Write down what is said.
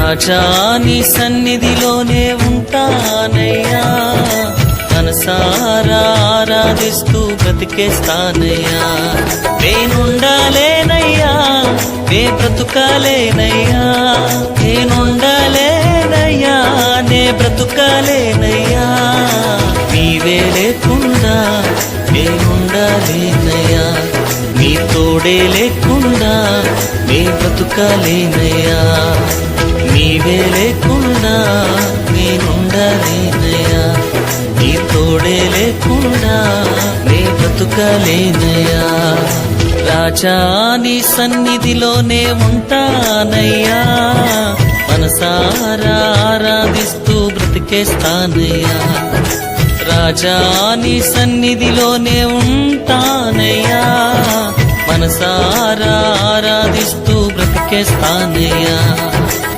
రాజా నీ సన్నిధిలోనే ఉంటానయ్యా, మనసారా ఆరాధిస్తూ బ్రతికేస్తానయ్యా. నేనుండాలేనయ్యా, నే బ్రతుకాలేనయ్యా, నేనుండాలేనయ్యా, నే బ్రతుకాలేనయ్యా. నీవే లేకుండా నేనుండాలేనయ్యా, నీ తోడే లేకుండా నే బ్రతుకాలేనయ్యా. నీవే లేకుండా నేనుండాలేనయ్యా, నీ తోడే లేకుండా నే బ్రతుకాలేనయ్యా. రాజా నీ సన్నిధిలోనే ఉంటానయ్యా, మనసారా ఆరాధిస్తూ బ్రతికేస్తానయ్యా. రాజా నీ సన్నిధిలోనే ఉంటానయ్యా, మనసారా ఆరాధిస్తూ బ్రతికేస్తానయ్యా.